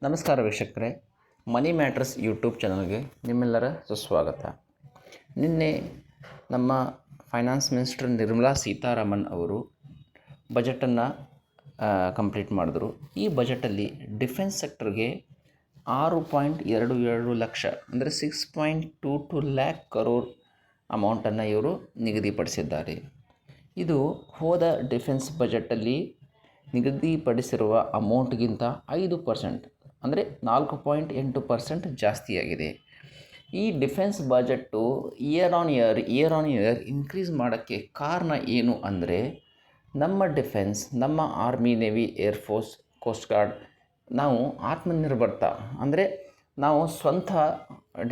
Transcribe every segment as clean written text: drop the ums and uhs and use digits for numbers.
ನಮಸ್ಕಾರ ವೀಕ್ಷಕರೇ, ಮನಿ mattress YouTube ಚಾನಲ್ಗೆ ನಿಮ್ಮೆಲ್ಲರ ಸುಸ್ವಾಗತ. ನಿನ್ನೆ ನಮ್ಮ ಫೈನಾನ್ಸ್ ಮಿನಿಸ್ಟರ್ ನಿರ್ಮಲಾ ಸೀತಾರಾಮನ್ ಅವರು ಬಜೆಟನ್ನು ಕಂಪ್ಲೀಟ್ ಮಾಡಿದ್ರು. ಈ ಬಜೆಟಲ್ಲಿ ಡಿಫೆನ್ಸ್ ಸೆಕ್ಟರ್ಗೆ 6.22 ಲಕ್ಷ ಅಂದರೆ 6.22 ಲ್ಯಾಕ್ ಕರೋಡ್ ಅಮೌಂಟನ್ನು ಇವರು ನಿಗದಿಪಡಿಸಿದ್ದಾರೆ. ಇದು ಹೋದ ಡಿಫೆನ್ಸ್ ಬಜೆಟಲ್ಲಿ ನಿಗದಿಪಡಿಸಿರುವ ಅಮೌಂಟ್ಗಿಂತ 5% ಅಂದರೆ 4.8% ಜಾಸ್ತಿಯಾಗಿದೆ. ಈ defence budget year on year increase ಮಾಡೋಕ್ಕೆ ಕಾರಣ ಏನು ಅಂದರೆ, ನಮ್ಮ ಡಿಫೆನ್ಸ್, ನಮ್ಮ army, navy, air force, coast guard ನಾವು ಆತ್ಮನಿರ್ಭರ್ತ ಅಂದರೆ ನಾವು ಸ್ವಂತ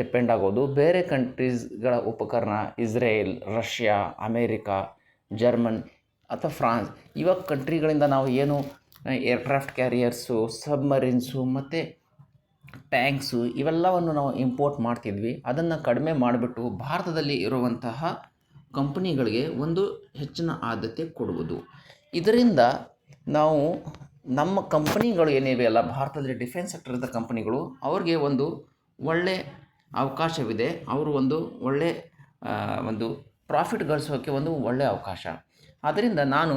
ಡಿಪೆಂಡ್ ಆಗೋದು ಬೇರೆ ಕಂಟ್ರೀಸ್ಗಳ ಉಪಕರಣ, ಇಸ್ರೇಲ್, ರಷ್ಯಾ, ಅಮೇರಿಕಾ, ಜರ್ಮನ್ ಅಥವಾ ಫ್ರಾನ್ಸ್ ಇವಾಗ ಕಂಟ್ರಿಗಳಿಂದ ನಾವು ಏನು ಏರ್ಕ್ರಾಫ್ಟ್ ಕ್ಯಾರಿಯರ್ಸು, ಸಬ್ಮರೀನ್ಸು ಮತ್ತು ಟ್ಯಾಂಕ್ಸು ಇವೆಲ್ಲವನ್ನು ನಾವು ಇಂಪೋರ್ಟ್ ಮಾಡ್ತಿದ್ವಿ. ಅದನ್ನು ಕಡಿಮೆ ಮಾಡಿಬಿಟ್ಟು ಭಾರತದಲ್ಲಿ ಇರುವಂತಹ ಕಂಪನಿಗಳಿಗೆ ಒಂದು ಹೆಚ್ಚಿನ ಆದ್ಯತೆ ಕೊಡುವುದು. ಇದರಿಂದ ನಾವು ನಮ್ಮ ಕಂಪನಿಗಳು ಏನಿವೆ ಅಲ್ಲ, ಭಾರತದಲ್ಲಿ ಡಿಫೆನ್ಸ್ ಸೆಕ್ಟರ್ದ ಕಂಪನಿಗಳು, ಅವ್ರಿಗೆ ಒಂದು ಒಳ್ಳೆಯ ಅವಕಾಶವಿದೆ. ಅವರು ಒಂದು ಒಳ್ಳೆಯ ಒಂದು ಪ್ರಾಫಿಟ್ ಗಳಿಸೋಕ್ಕೆ ಒಂದು ಒಳ್ಳೆಯ ಅವಕಾಶ. ಆದ್ದರಿಂದ ನಾನು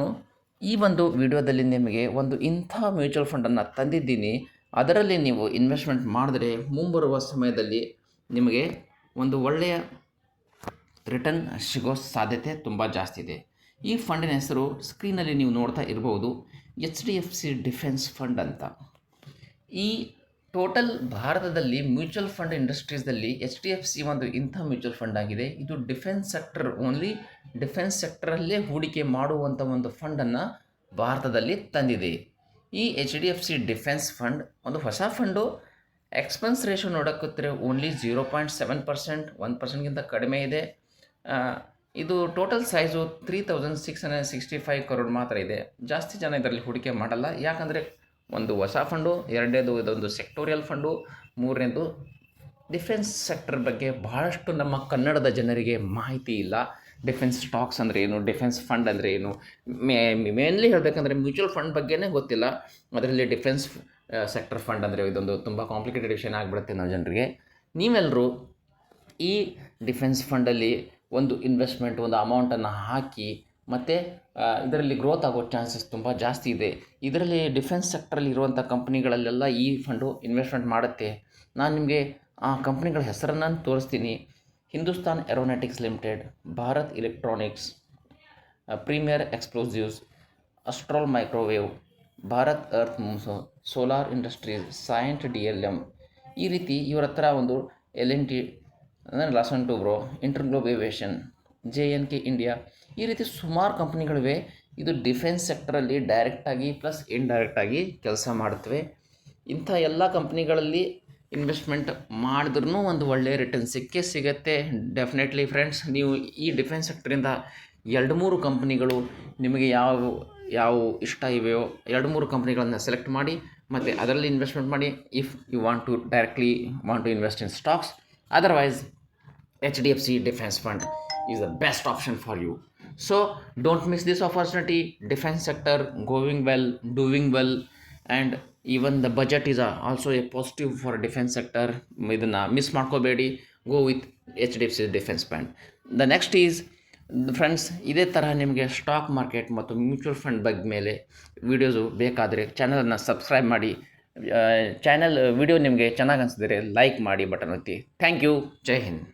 ಈ ಒಂದು ವಿಡಿಯೋದಲ್ಲಿ ನಿಮಗೆ ಒಂದು ಇಂಥ ಮ್ಯೂಚುವಲ್ ಫಂಡನ್ನು ತಂದಿದ್ದೀನಿ. ಅದರಲ್ಲಿ ನೀವು ಇನ್ವೆಸ್ಟ್ಮೆಂಟ್ ಮಾಡಿದ್ರೆ ಮುಂಬರುವ ಸಮಯದಲ್ಲಿ ನಿಮಗೆ ಒಂದು ಒಳ್ಳೆಯ ರಿಟರ್ನ್ ಸಿಗೋ ಸಾಧ್ಯತೆ ತುಂಬ ಜಾಸ್ತಿ ಇದೆ. ಈ ಫಂಡಿನ ಹೆಸರು ಸ್ಕ್ರೀನಲ್ಲಿ ನೀವು ನೋಡ್ತಾ ಇರ್ಬೋದು, HDFC ಡಿಫೆನ್ಸ್ ಫಂಡ್ ಅಂತ. ಈ ಟೋಟಲ್ ಭಾರತದಲ್ಲಿ ಮ್ಯೂಚುವಲ್ ಫಂಡ್ ಇಂಡಸ್ಟ್ರೀಸ್ದಲ್ಲಿ HDFC ಒಂದು ಇಂಥ ಮ್ಯೂಚುವಲ್ ಫಂಡ್ ಆಗಿದೆ. ಇದು ಡಿಫೆನ್ಸ್ ಸೆಕ್ಟರ್, ಓನ್ಲಿ ಡಿಫೆನ್ಸ್ ಸೆಕ್ಟರಲ್ಲೇ ಹೂಡಿಕೆ ಮಾಡುವಂಥ ಒಂದು ಫಂಡನ್ನು ಭಾರತದಲ್ಲಿ ತಂದಿದೆ. ಈ HDFC ಡಿಫೆನ್ಸ್ ಫಂಡ್ ಒಂದು ಹೊಸ ಫಂಡು. ಎಕ್ಸ್ಪೆನ್ಸ್ ರೇಷೋ ನೋಡೋಕ್ಕಿದ್ರೆ ಓನ್ಲಿ 0.7%, 1%ಗಿಂತ ಕಡಿಮೆ ಇದೆ. ಇದು ಟೋಟಲ್ ಸೈಜು 3665 crore ಮಾತ್ರ ಇದೆ. ಜಾಸ್ತಿ ಜನ ಇದರಲ್ಲಿ ಹೂಡಿಕೆ ಮಾಡಲ್ಲ. ಯಾಕಂದರೆ ಒಂದು ಹೊಸ ಫಂಡು, ಎರಡನೇದು ಇದೊಂದು ಸೆಕ್ಟೋರಿಯಲ್ ಫಂಡು, ಮೂರನೇದು ಡಿಫೆನ್ಸ್ ಸೆಕ್ಟರ್ ಬಗ್ಗೆ ಬಹಳಷ್ಟು ನಮ್ಮ ಕನ್ನಡದ ಜನರಿಗೆ ಮಾಹಿತಿ ಇಲ್ಲ. ಡಿಫೆನ್ಸ್ ಸ್ಟಾಕ್ಸ್ ಅಂದರೆ ಏನು, ಡಿಫೆನ್ಸ್ ಫಂಡ್ ಅಂದರೆ ಏನು, ಮೇನ್ಲಿ ಹೇಳಬೇಕಂದ್ರೆ ಮ್ಯೂಚುವಲ್ ಫಂಡ್ ಬಗ್ಗೆನೇ ಗೊತ್ತಿಲ್ಲ. ಅದರಲ್ಲಿ ಡಿಫೆನ್ಸ್ ಸೆಕ್ಟರ್ ಫಂಡ್ ಅಂದರೆ ಇದೊಂದು ತುಂಬ ಕಾಂಪ್ಲಿಕೇಟೆಡ್ ವಿಷಯ ಆಗಿಬಿಡುತ್ತೆ ನಾವು ಜನರಿಗೆ. ನೀವೆಲ್ಲರೂ ಈ ಡಿಫೆನ್ಸ್ ಫಂಡಲ್ಲಿ ಒಂದು ಇನ್ವೆಸ್ಟ್ಮೆಂಟ್, ಒಂದು ಅಮೌಂಟನ್ನು ಹಾಕಿ ಮತ್ತು ಇದರಲ್ಲಿ ಗ್ರೋತ್ ಆಗೋ ಚಾನ್ಸಸ್ ತುಂಬ ಜಾಸ್ತಿ ಇದೆ. ಇದರಲ್ಲಿ ಡಿಫೆನ್ಸ್ ಸೆಕ್ಟ್ರಲ್ಲಿ ಇರುವಂಥ ಕಂಪ್ನಿಗಳಲ್ಲೆಲ್ಲ ಈ ಫಂಡು ಇನ್ವೆಸ್ಟ್ಮೆಂಟ್ ಮಾಡುತ್ತೆ. ನಾನು ನಿಮಗೆ ಆ ಕಂಪ್ನಿಗಳ ಹೆಸರನ್ನು ತೋರಿಸ್ತೀನಿ. Hindustan Aeronautics Limited, Bharat Electronics, Premier Explosives, Astral Microwave, Bharat Earth Solar Industries, Cyient DLM, ಈ ರೀತಿ ಇವರ ಹತ್ರ ಒಂದು L&T ಅಂದರೆ Larsen Toubro, InterGlobe Aviation, JNK India, ಈ ರೀತಿ ಸುಮಾರು ಕಂಪ್ನಿಗಳಿವೆ. ಇದು ಡಿಫೆನ್ಸ್ ಸೆಕ್ಟರಲ್ಲಿ ಡೈರೆಕ್ಟಾಗಿ ಪ್ಲಸ್ ಇಂಡೈರೆಕ್ಟಾಗಿ ಕೆಲಸ ಮಾಡುತ್ತವೆ. ಇಂಥ ಎಲ್ಲ ಕಂಪ್ನಿಗಳಲ್ಲಿ ಇನ್ವೆಸ್ಟ್ಮೆಂಟ್ ಮಾಡಿದ್ರೂ ಒಂದು ಒಳ್ಳೆಯ ರಿಟರ್ನ್ ಸಿಗುತ್ತೆ. ಡೆಫಿನೆಟ್ಲಿ ಫ್ರೆಂಡ್ಸ್, ನೀವು ಈ ಡಿಫೆನ್ಸ್ ಸೆಕ್ಟರಿಂದ 2-3 ಕಂಪ್ನಿಗಳು ನಿಮಗೆ ಯಾವ ಇಷ್ಟ ಇವೆಯೋ 2-3 ಕಂಪ್ನಿಗಳನ್ನು ಸೆಲೆಕ್ಟ್ ಮಾಡಿ ಮತ್ತು ಅದರಲ್ಲಿ ಇನ್ವೆಸ್ಟ್ಮೆಂಟ್ ಮಾಡಿ. If you want to directly invest in stocks, otherwise HDFC Defense Fund is the best option for you. So don't miss this opportunity. Defense sector going well, doing well, and even the budget is also a positive for defense sector. ಇದನ್ನು miss ಮಾಡ್ಕೋಬೇಡಿ. Go with HDFC Defense Fund. The next is friends, ಇದೇ ಥರ ನಿಮಗೆ stock market ಮತ್ತು mutual fund ಬಗ್ಗೆ ಮೇಲೆ videos ಬೇಕಾದರೆ ಚಾನಲನ್ನು ಸಬ್ಸ್ಕ್ರೈಬ್ ಮಾಡಿ. ವಿಡಿಯೋ ನಿಮಗೆ ಚೆನ್ನಾಗಿ ಅನಿಸಿದರೆ ಲೈಕ್ ಮಾಡಿ, ಬಟನ್ ಒತ್ತಿ. Thank you. ಜೈ ಹಿಂದ್.